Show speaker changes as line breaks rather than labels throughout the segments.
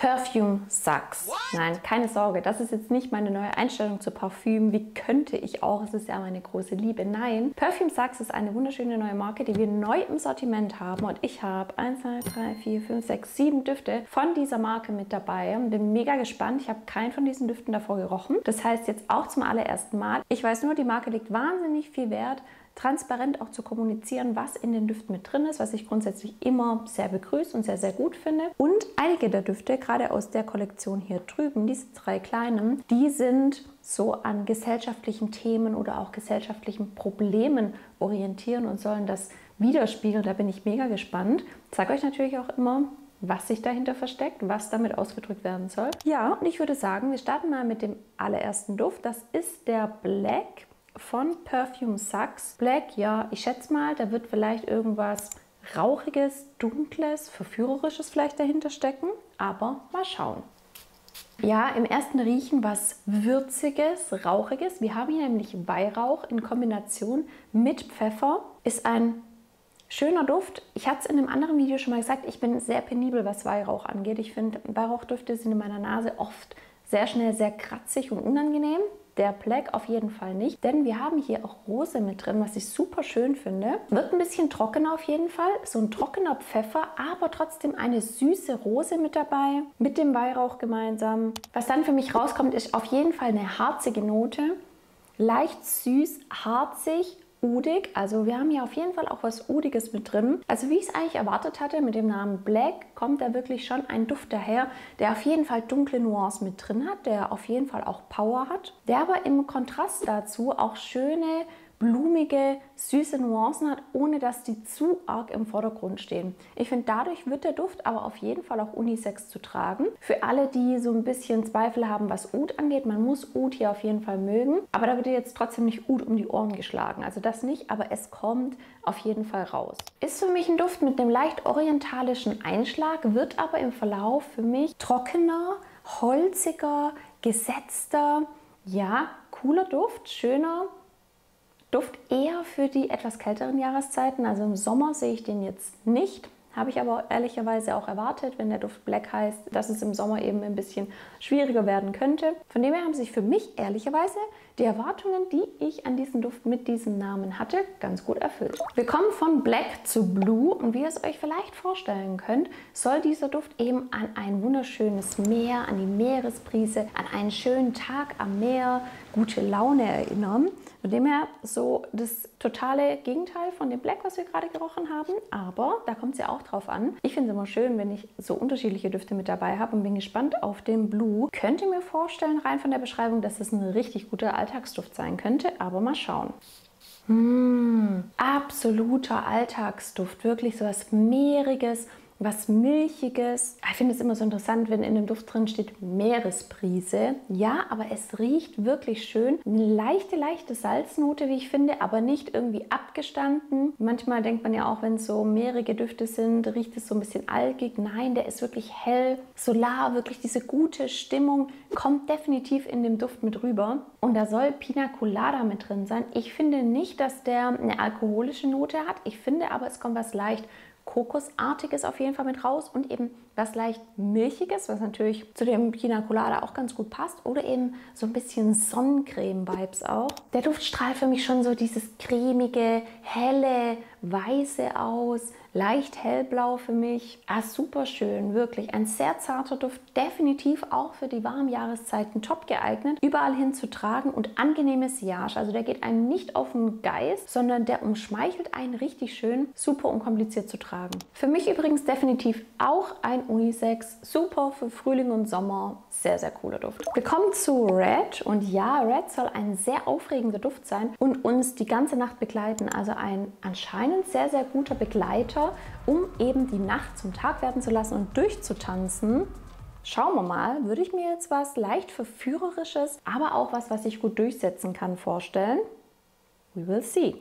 Perfume Sucks. Nein, keine Sorge, das ist jetzt nicht meine neue Einstellung zu Parfüm. Wie könnte ich auch? Es ist ja meine große Liebe. Nein, Perfume Sucks ist eine wunderschöne neue Marke, die wir neu im Sortiment haben. Und ich habe 1, 2, 3, 4, 5, 6, 7 Düfte von dieser Marke mit dabei. Und bin mega gespannt. Ich habe keinen von diesen Düften davor gerochen. Das heißt jetzt auch zum allerersten Mal. Ich weiß nur, die Marke legt wahnsinnig viel Wert, transparent auch zu kommunizieren, was in den Düften mit drin ist, was ich grundsätzlich immer sehr begrüße und sehr, sehr gut finde. Und einige der Düfte, gerade aus der Kollektion hier drüben, diese 3 kleinen, die sind so an gesellschaftlichen Themen oder auch gesellschaftlichen Problemen orientieren und sollen das widerspiegeln. Da bin ich mega gespannt. Ich sage euch natürlich auch immer, was sich dahinter versteckt, was damit ausgedrückt werden soll. Ja, und ich würde sagen, wir starten mal mit dem allerersten Duft. Das ist der Black von Perfume Sucks. Black, ja, ich schätze mal, da wird vielleicht irgendwas Rauchiges, Dunkles, Verführerisches vielleicht dahinter stecken, aber mal schauen. Ja, im ersten riechen was Würziges, Rauchiges. Wir haben hier nämlich Weihrauch in Kombination mit Pfeffer. Ist ein schöner Duft. Ich hatte es in einem anderen Video schon mal gesagt, ich bin sehr penibel, was Weihrauch angeht. Ich finde, Weihrauchdüfte sind in meiner Nase oft sehr schnell sehr kratzig und unangenehm. Der Black auf jeden Fall nicht, denn wir haben hier auch Rose mit drin, was ich super schön finde. Wird ein bisschen trockener auf jeden Fall, so ein trockener Pfeffer, aber trotzdem eine süße Rose mit dabei, mit dem Weihrauch gemeinsam. Was dann für mich rauskommt, ist auf jeden Fall eine harzige Note, leicht süß, harzig, udig, also wir haben hier auf jeden Fall auch was Udiges mit drin. Also wie ich es eigentlich erwartet hatte, mit dem Namen Black kommt da wirklich schon ein Duft daher, der auf jeden Fall dunkle Nuancen mit drin hat, der auf jeden Fall auch Power hat, der aber im Kontrast dazu auch schöne, blumige, süße Nuancen hat, ohne dass die zu arg im Vordergrund stehen. Ich finde, dadurch wird der Duft aber auf jeden Fall auch unisex zu tragen. Für alle, die so ein bisschen Zweifel haben, was Oud angeht, man muss Oud hier auf jeden Fall mögen, aber da wird jetzt trotzdem nicht Oud um die Ohren geschlagen. Also das nicht, aber es kommt auf jeden Fall raus. Ist für mich ein Duft mit einem leicht orientalischen Einschlag, wird aber im Verlauf für mich trockener, holziger, gesetzter, ja, cooler Duft, schöner Duft eher für die etwas kälteren Jahreszeiten. Also im Sommer sehe ich den jetzt nicht. Habe ich aber ehrlicherweise auch erwartet, wenn der Duft Black heißt, dass es im Sommer eben ein bisschen schwieriger werden könnte. Von dem her haben sich für mich ehrlicherweise die Erwartungen, die ich an diesen Duft mit diesem Namen hatte, ganz gut erfüllt. Wir kommen von Black zu Blue und wie ihr es euch vielleicht vorstellen könnt, soll dieser Duft eben an ein wunderschönes Meer, an die Meeresbrise, an einen schönen Tag am Meer, gute Laune erinnern. Von dem her so das totale Gegenteil von dem Black, was wir gerade gerochen haben. Aber da kommt es ja auch drauf an. Ich finde es immer schön, wenn ich so unterschiedliche Düfte mit dabei habe und bin gespannt auf den Blue. Könnt ihr mir vorstellen, rein von der Beschreibung, dass es ein richtig guter Alltagsduft sein könnte, aber mal schauen. Absoluter Alltagsduft, wirklich so was Meeriges, was Milchiges. Ich finde es immer so interessant, wenn in dem Duft drin steht Meeresbrise. Ja, aber es riecht wirklich schön. Eine leichte Salznote, wie ich finde, aber nicht irgendwie abgestanden. Manchmal denkt man ja auch, wenn es so meerige Düfte sind, riecht es so ein bisschen algig. Nein, der ist wirklich hell, solar, wirklich diese gute Stimmung kommt definitiv in dem Duft mit rüber. Und da soll Pina Colada mit drin sein. Ich finde nicht, dass der eine alkoholische Note hat. Ich finde aber, es kommt was leicht Kokosartiges auf jeden Fall mit raus und eben was leicht Milchiges, was natürlich zu dem Pina Colada auch ganz gut passt, oder eben so ein bisschen Sonnencreme-Vibes auch. Der Duft strahlt für mich schon so dieses cremige, helle, weiße aus, leicht hellblau für mich. Super schön, wirklich. Ein sehr zarter Duft, definitiv auch für die warmen Jahreszeiten top geeignet, überall hin zu tragen und angenehmes Sillage. Also der geht einem nicht auf den Geist, sondern der umschmeichelt einen richtig schön, super unkompliziert zu tragen. Für mich übrigens definitiv auch ein Unisex, super für Frühling und Sommer, sehr, sehr cooler Duft. Wir kommen zu Red und ja, Red soll ein sehr aufregender Duft sein und uns die ganze Nacht begleiten, also ein anscheinend sehr, sehr guter Begleiter, um eben die Nacht zum Tag werden zu lassen und durchzutanzen. Schauen wir mal, würde ich mir jetzt was leicht Verführerisches, aber auch was ich gut durchsetzen kann, vorstellen. We will see.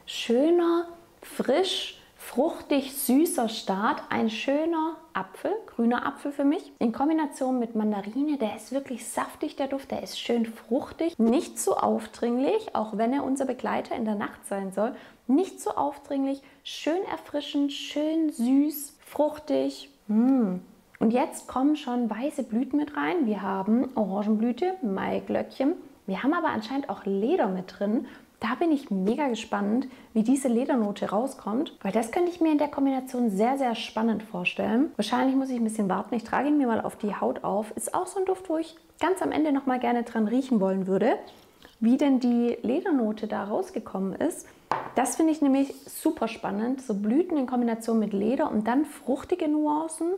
Schöner, frisch, fruchtig, süßer Start. Ein schöner Apfel, grüner Apfel für mich. In Kombination mit Mandarine, der ist wirklich saftig, der Duft. Der ist schön fruchtig, nicht zu aufdringlich, auch wenn er unser Begleiter in der Nacht sein soll. Nicht zu aufdringlich, schön erfrischend, schön süß, fruchtig. Und jetzt kommen schon weiße Blüten mit rein. Wir haben Orangenblüte, Maiglöckchen. Wir haben aber anscheinend auch Leder mit drin. Da bin ich mega gespannt, wie diese Ledernote rauskommt, weil das könnte ich mir in der Kombination sehr, sehr spannend vorstellen. Wahrscheinlich muss ich ein bisschen warten. Ich trage ihn mir mal auf die Haut auf. Ist auch so ein Duft, wo ich ganz am Ende noch mal gerne dran riechen wollen würde, wie denn die Ledernote da rausgekommen ist. Das finde ich nämlich super spannend. So Blüten in Kombination mit Leder und dann fruchtige Nuancen.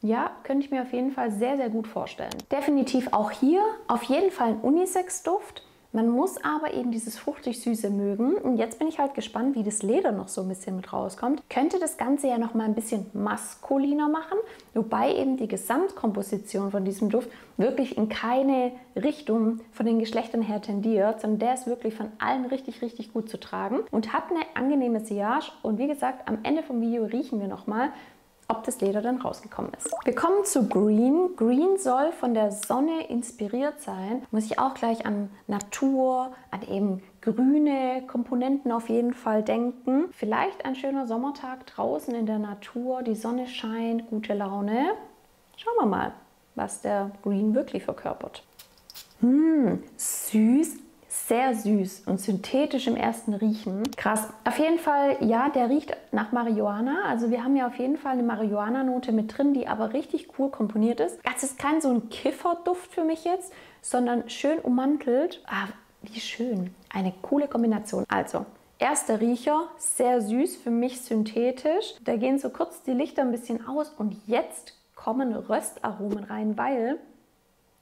Ja, könnte ich mir auf jeden Fall sehr, sehr gut vorstellen. Definitiv auch hier auf jeden Fall ein Unisex-Duft. Man muss aber eben dieses fruchtig-süße mögen. Und jetzt bin ich halt gespannt, wie das Leder noch so ein bisschen mit rauskommt. Könnte das Ganze ja noch mal ein bisschen maskuliner machen, wobei eben die Gesamtkomposition von diesem Duft wirklich in keine Richtung von den Geschlechtern her tendiert, sondern der ist wirklich von allen richtig, richtig gut zu tragen und hat eine angenehme Sillage. Und wie gesagt, am Ende vom Video riechen wir noch mal, ob das Leder dann rausgekommen ist. Wir kommen zu Green. Green soll von der Sonne inspiriert sein. Muss ich auch gleich an Natur, an eben grüne Komponenten auf jeden Fall denken. Vielleicht ein schöner Sommertag draußen in der Natur, die Sonne scheint, gute Laune. Schauen wir mal, was der Green wirklich verkörpert. Süß. Sehr süß und synthetisch im ersten Riechen. Krass. Auf jeden Fall, ja, der riecht nach Marihuana. Also wir haben ja auf jeden Fall eine Marihuana-Note mit drin, die aber richtig cool komponiert ist. Das ist kein so ein Kifferduft für mich jetzt, sondern schön ummantelt. Ah, wie schön. Eine coole Kombination. Also, erster Riecher, sehr süß, für mich synthetisch. Da gehen so kurz die Lichter ein bisschen aus und jetzt kommen Röstaromen rein, weil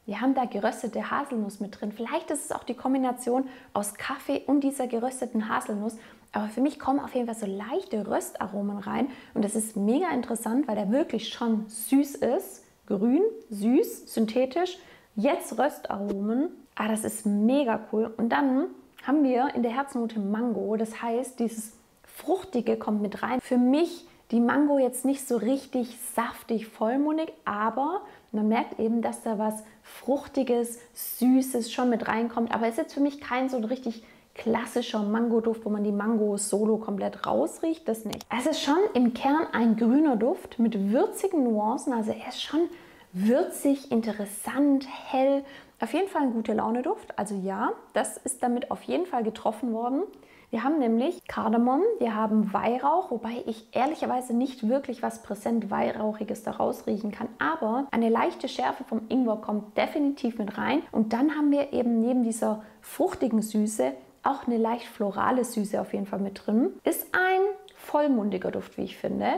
wir haben da geröstete Haselnuss mit drin. Vielleicht ist es auch die Kombination aus Kaffee und dieser gerösteten Haselnuss. Aber für mich kommen auf jeden Fall so leichte Röstaromen rein. Und das ist mega interessant, weil der wirklich schon süß ist. Grün, süß, synthetisch. Jetzt Röstaromen. Ah, das ist mega cool. Und dann haben wir in der Herznote Mango. Das heißt, dieses Fruchtige kommt mit rein. Für mich die Mango jetzt nicht so richtig saftig, vollmundig, aber man merkt eben, dass da was Fruchtiges, Süßes schon mit reinkommt. Aber es ist jetzt für mich kein so ein richtig klassischer Mango-Duft, wo man die Mango solo komplett rausriecht, das nicht. Es ist schon im Kern ein grüner Duft mit würzigen Nuancen, also er ist schon würzig, interessant, hell. Auf jeden Fall ein gute Laune-Duft, also ja, das ist damit auf jeden Fall getroffen worden. Wir haben nämlich Kardamom, wir haben Weihrauch, wobei ich ehrlicherweise nicht wirklich was präsent Weihrauchiges da rausriechen kann, aber eine leichte Schärfe vom Ingwer kommt definitiv mit rein. Und dann haben wir eben neben dieser fruchtigen Süße auch eine leicht florale Süße auf jeden Fall mit drin. Ist ein vollmundiger Duft, wie ich finde.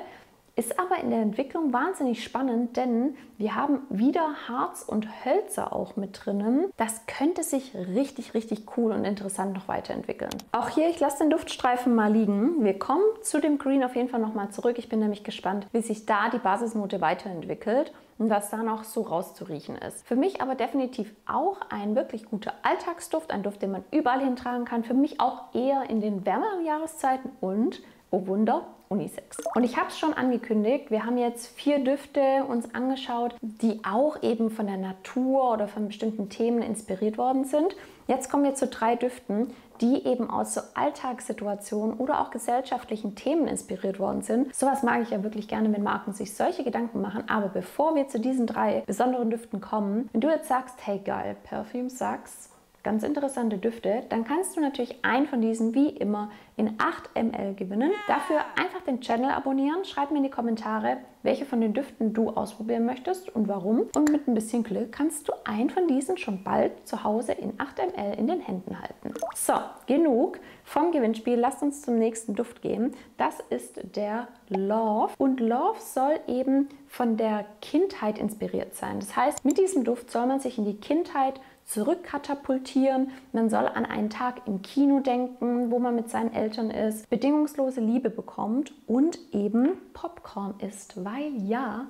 Ist aber in der Entwicklung wahnsinnig spannend, denn wir haben wieder Harz und Hölzer auch mit drinnen. Das könnte sich richtig, richtig cool und interessant noch weiterentwickeln. Auch hier, ich lasse den Duftstreifen mal liegen. Wir kommen zu dem Green auf jeden Fall nochmal zurück. Ich bin nämlich gespannt, wie sich da die Basisnote weiterentwickelt und was da noch so rauszuriechen ist. Für mich aber definitiv auch ein wirklich guter Alltagsduft, ein Duft, den man überall hintragen kann. Für mich auch eher in den wärmeren Jahreszeiten und, oh Wunder, Unisex. Und ich habe es schon angekündigt, wir haben jetzt 4 Düfte uns angeschaut, die auch eben von der Natur oder von bestimmten Themen inspiriert worden sind. Jetzt kommen wir zu 3 Düften, die eben aus so Alltagssituationen oder auch gesellschaftlichen Themen inspiriert worden sind. Sowas mag ich ja wirklich gerne, wenn Marken sich solche Gedanken machen. Aber bevor wir zu diesen 3 besonderen Düften kommen, wenn du jetzt sagst, hey geil, Perfume Sax, ganz interessante Düfte, dann kannst du natürlich einen von diesen wie immer in 8 ml gewinnen. Dafür einfach den Channel abonnieren, schreib mir in die Kommentare, welche von den Düften du ausprobieren möchtest und warum. Und mit ein bisschen Glück kannst du einen von diesen schon bald zu Hause in 8 ml in den Händen halten. So, genug vom Gewinnspiel. Lasst uns zum nächsten Duft gehen. Das ist der Love. Und Love soll eben von der Kindheit inspiriert sein. Das heißt, mit diesem Duft soll man sich in die Kindheit zurückkatapultieren. Man soll an einen Tag im Kino denken, wo man mit seinen Eltern ist, bedingungslose Liebe bekommt und eben Popcorn isst. Weil ja,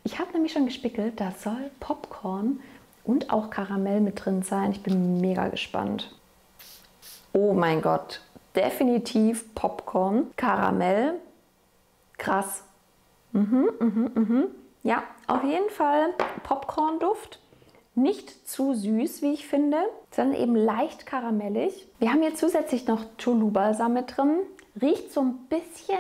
ich habe nämlich schon gespickelt, da soll Popcorn und auch Karamell mit drin sein. Ich bin mega gespannt. Oh mein Gott, definitiv Popcorn, Karamell, krass. Ja, auf jeden Fall Popcorn-Duft. Nicht zu süß, wie ich finde, sondern eben leicht karamellig. Wir haben hier zusätzlich noch Chulu Balsam mit drin. Riecht so ein bisschen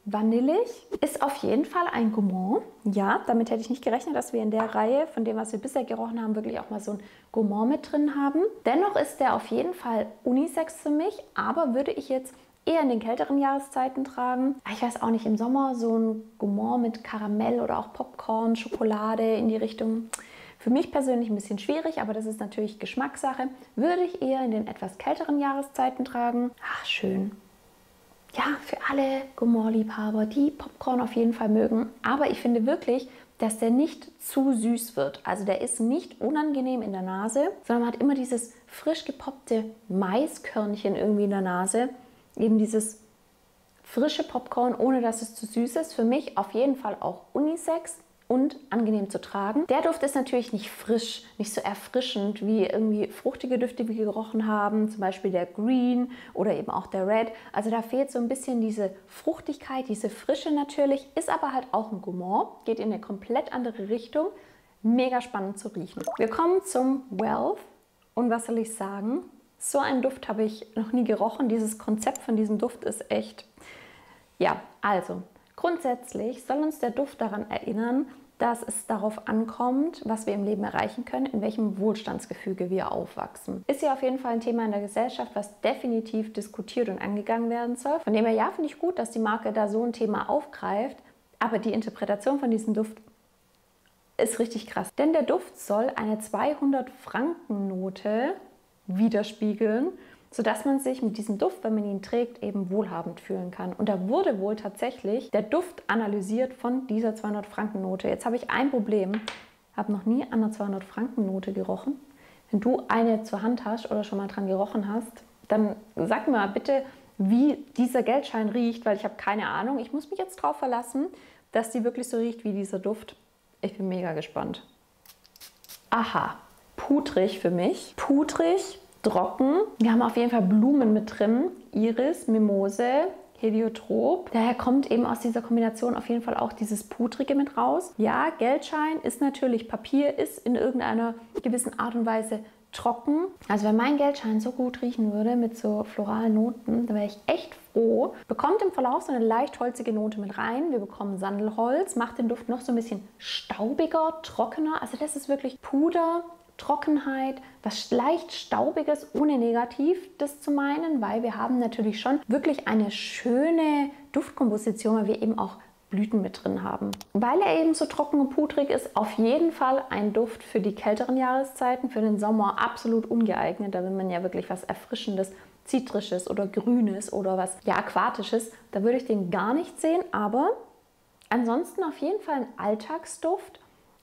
vanillig. Ist auf jeden Fall ein Gourmand. Ja, damit hätte ich nicht gerechnet, dass wir in der Reihe von dem, was wir bisher gerochen haben, wirklich auch mal so ein Gourmand mit drin haben. Dennoch ist der auf jeden Fall Unisex für mich, aber würde ich jetzt eher in den kälteren Jahreszeiten tragen. Ich weiß auch nicht, im Sommer so ein Gourmand mit Karamell oder auch Popcorn, Schokolade in die Richtung. Für mich persönlich ein bisschen schwierig, aber das ist natürlich Geschmackssache. Würde ich eher in den etwas kälteren Jahreszeiten tragen. Ach, schön. Ja, für alle Gourmand-Liebhaber, die Popcorn auf jeden Fall mögen. Aber ich finde wirklich, dass der nicht zu süß wird. Also der ist nicht unangenehm in der Nase, sondern man hat immer dieses frisch gepoppte Maiskörnchen irgendwie in der Nase. Eben dieses frische Popcorn, ohne dass es zu süß ist. Für mich auf jeden Fall auch Unisex und angenehm zu tragen. Der Duft ist natürlich nicht frisch, nicht so erfrischend wie irgendwie fruchtige Düfte, die wir gerochen haben, zum Beispiel der Green oder eben auch der Red. Also da fehlt so ein bisschen diese Fruchtigkeit, diese Frische natürlich, ist aber halt auch ein Gourmand, geht in eine komplett andere Richtung. Mega spannend zu riechen. Wir kommen zum Wealth und was soll ich sagen? So einen Duft habe ich noch nie gerochen. Dieses Konzept von diesem Duft ist echt... Ja, also grundsätzlich soll uns der Duft daran erinnern, dass es darauf ankommt, was wir im Leben erreichen können, in welchem Wohlstandsgefüge wir aufwachsen. Ist ja auf jeden Fall ein Thema in der Gesellschaft, was definitiv diskutiert und angegangen werden soll. Von dem her, ja, finde ich gut, dass die Marke da so ein Thema aufgreift, aber die Interpretation von diesem Duft ist richtig krass. Denn der Duft soll eine 200-Franken-Note widerspiegeln, sodass man sich mit diesem Duft, wenn man ihn trägt, eben wohlhabend fühlen kann. Und da wurde wohl tatsächlich der Duft analysiert von dieser 200-Franken-Note. Jetzt habe ich ein Problem, habe noch nie an einer 200-Franken-Note gerochen. Wenn du eine zur Hand hast oder schon mal dran gerochen hast, dann sag mir mal bitte, wie dieser Geldschein riecht, weil ich habe keine Ahnung. Ich muss mich jetzt darauf verlassen, dass die wirklich so riecht wie dieser Duft. Ich bin mega gespannt. Aha, pudrig für mich. Pudrig, trocken. Wir haben auf jeden Fall Blumen mit drin. Iris, Mimose, Heliotrop. Daher kommt eben aus dieser Kombination auf jeden Fall auch dieses Pudrige mit raus. Ja, Geldschein ist natürlich Papier, ist in irgendeiner gewissen Art und Weise trocken. Also wenn mein Geldschein so gut riechen würde mit so floralen Noten, dann wäre ich echt froh. Bekommt im Verlauf so eine leicht holzige Note mit rein. Wir bekommen Sandelholz, macht den Duft noch so ein bisschen staubiger, trockener. Also das ist wirklich Puder, Trockenheit, was leicht Staubiges, ohne negativ das zu meinen, weil wir haben natürlich schon wirklich eine schöne Duftkomposition, weil wir eben auch Blüten mit drin haben. Weil er eben so trocken und pudrig ist, auf jeden Fall ein Duft für die kälteren Jahreszeiten, für den Sommer absolut ungeeignet. Da will man ja wirklich was Erfrischendes, Zitrisches oder Grünes oder was ja Aquatisches. Da würde ich den gar nicht sehen, aber ansonsten auf jeden Fall ein Alltagsduft.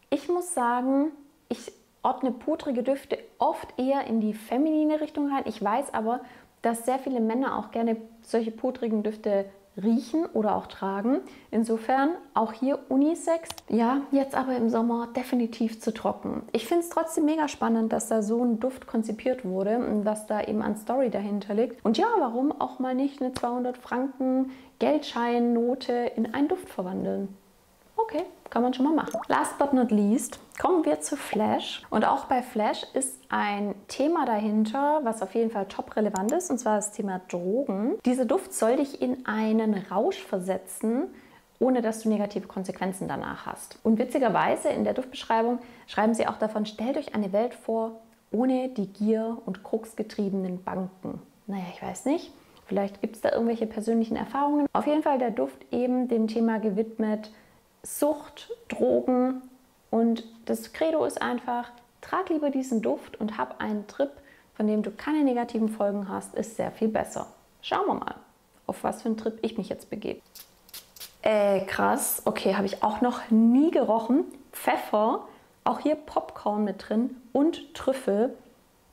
Ich muss sagen, ich ordne pudrige Düfte oft eher in die feminine Richtung rein. Ich weiß aber, dass sehr viele Männer auch gerne solche pudrigen Düfte riechen oder auch tragen. Insofern auch hier Unisex. Ja, jetzt aber im Sommer definitiv zu trocken. Ich finde es trotzdem mega spannend, dass da so ein Duft konzipiert wurde und was da eben an Story dahinter liegt. Und ja, warum auch mal nicht eine 200 Franken Geldscheinnote in einen Duft verwandeln? Okay, kann man schon mal machen. Last but not least kommen wir zu Flash. Und auch bei Flash ist ein Thema dahinter, was auf jeden Fall top relevant ist, und zwar das Thema Drogen. Dieser Duft soll dich in einen Rausch versetzen, ohne dass du negative Konsequenzen danach hast. Und witzigerweise in der Duftbeschreibung schreiben sie auch davon, stellt euch eine Welt vor, ohne die Gier- und Kruxgetriebenen Banken. Naja, ich weiß nicht. Vielleicht gibt es da irgendwelche persönlichen Erfahrungen. Auf jeden Fall der Duft eben dem Thema gewidmet, Sucht, Drogen, und das Credo ist einfach, trag lieber diesen Duft und hab einen Trip, von dem du keine negativen Folgen hast, ist sehr viel besser. Schauen wir mal, auf was für einen Trip ich mich jetzt begebe. Krass, okay, habe ich auch noch nie gerochen. Pfeffer, auch hier Popcorn mit drin und Trüffel.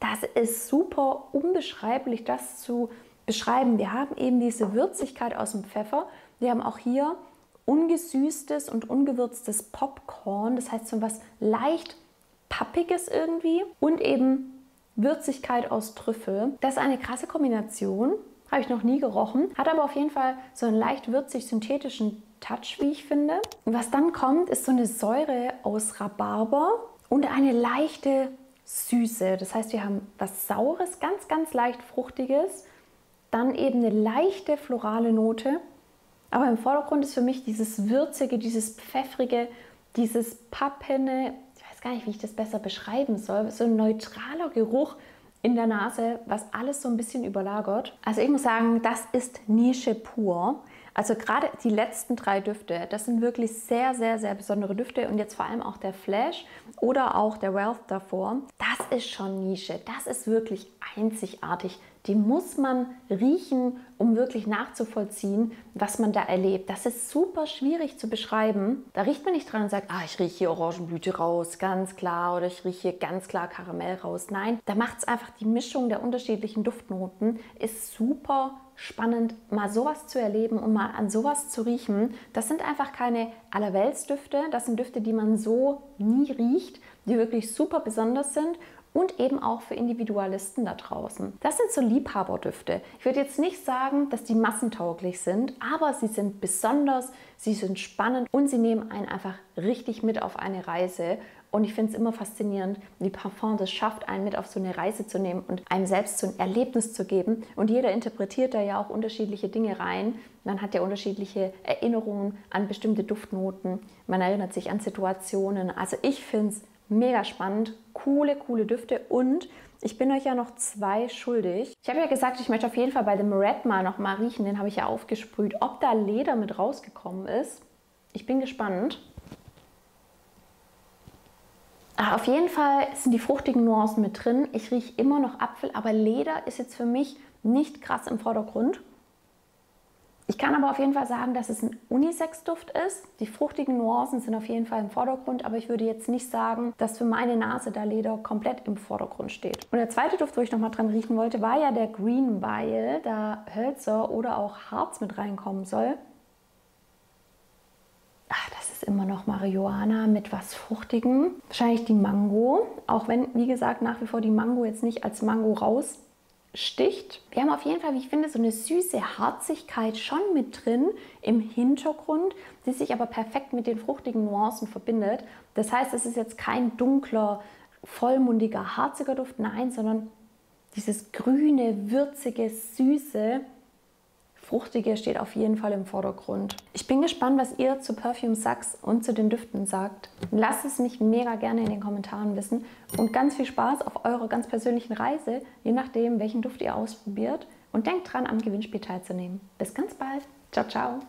Das ist super unbeschreiblich, das zu beschreiben. Wir haben eben diese Würzigkeit aus dem Pfeffer. Wir haben auch hier ungesüßtes und ungewürztes Popcorn, das heißt so was leicht Pappiges irgendwie, und eben Würzigkeit aus Trüffel. Das ist eine krasse Kombination, habe ich noch nie gerochen, hat aber auf jeden Fall so einen leicht würzig-synthetischen Touch, wie ich finde. Und was dann kommt, ist so eine Säure aus Rhabarber und eine leichte Süße. Das heißt, wir haben was Saures, ganz, ganz leicht Fruchtiges, dann eben eine leichte florale Note Aber im Vordergrund ist für mich dieses Würzige, dieses Pfeffrige, dieses Pappene, ich weiß gar nicht, wie ich das besser beschreiben soll, so ein neutraler Geruch in der Nase, was alles so ein bisschen überlagert. Also ich muss sagen, das ist Nische pur. Also gerade die letzten 3 Düfte, das sind wirklich sehr, sehr, sehr besondere Düfte und jetzt vor allem auch der Flash oder auch der Wealth davor. Das ist schon Nische, das ist wirklich einzigartig. Die muss man riechen, um wirklich nachzuvollziehen, was man da erlebt. Das ist super schwierig zu beschreiben. Da riecht man nicht dran und sagt, ich rieche hier Orangenblüte raus, ganz klar, oder ich rieche hier ganz klar Karamell raus. Nein, da macht es einfach die Mischung der unterschiedlichen Duftnoten, ist super spannend, mal sowas zu erleben und mal an sowas zu riechen. Das sind einfach keine Allerweltsdüfte, das sind Düfte, die man so nie riecht, die wirklich super besonders sind und eben auch für Individualisten da draußen. Das sind so Liebhaberdüfte. Ich würde jetzt nicht sagen, dass die massentauglich sind, aber sie sind besonders, sie sind spannend und sie nehmen einen einfach richtig mit auf eine Reise. Und ich finde es immer faszinierend, wie Parfum das schafft, einen mit auf so eine Reise zu nehmen und einem selbst so ein Erlebnis zu geben. Und jeder interpretiert da ja auch unterschiedliche Dinge rein. Man hat ja unterschiedliche Erinnerungen an bestimmte Duftnoten. Man erinnert sich an Situationen. Also ich finde es mega spannend, coole Düfte und ich bin euch ja noch 2 schuldig. Ich habe ja gesagt, ich möchte auf jeden Fall bei dem Red mal noch mal riechen, den habe ich ja aufgesprüht, ob da Leder mit rausgekommen ist. Ich bin gespannt. Auf jeden Fall sind die fruchtigen Nuancen mit drin. Ich rieche immer noch Apfel, aber Leder ist jetzt für mich nicht krass im Vordergrund. Ich kann aber auf jeden Fall sagen, dass es ein Unisex-Duft ist. Die fruchtigen Nuancen sind auf jeden Fall im Vordergrund, aber ich würde jetzt nicht sagen, dass für meine Nase da Leder komplett im Vordergrund steht. Und der zweite Duft, wo ich nochmal dran riechen wollte, war ja der Green Vial, da Hölzer oder auch Harz mit reinkommen soll. Das ist immer noch Marihuana mit was Fruchtigem. Wahrscheinlich die Mango, auch wenn, wie gesagt, nach wie vor die Mango jetzt nicht als Mango raussticht. Wir haben auf jeden Fall, wie ich finde, so eine süße Harzigkeit schon mit drin im Hintergrund, die sich aber perfekt mit den fruchtigen Nuancen verbindet. Das heißt, es ist jetzt kein dunkler, vollmundiger, harziger Duft, nein, sondern dieses grüne, würzige, süße, Fruchtige steht auf jeden Fall im Vordergrund. Ich bin gespannt, was ihr zu Perfume Saxe und zu den Düften sagt. Lasst es mich mega gerne in den Kommentaren wissen und ganz viel Spaß auf eurer ganz persönlichen Reise, je nachdem, welchen Duft ihr ausprobiert. Und denkt dran, am Gewinnspiel teilzunehmen. Bis ganz bald. Ciao, ciao.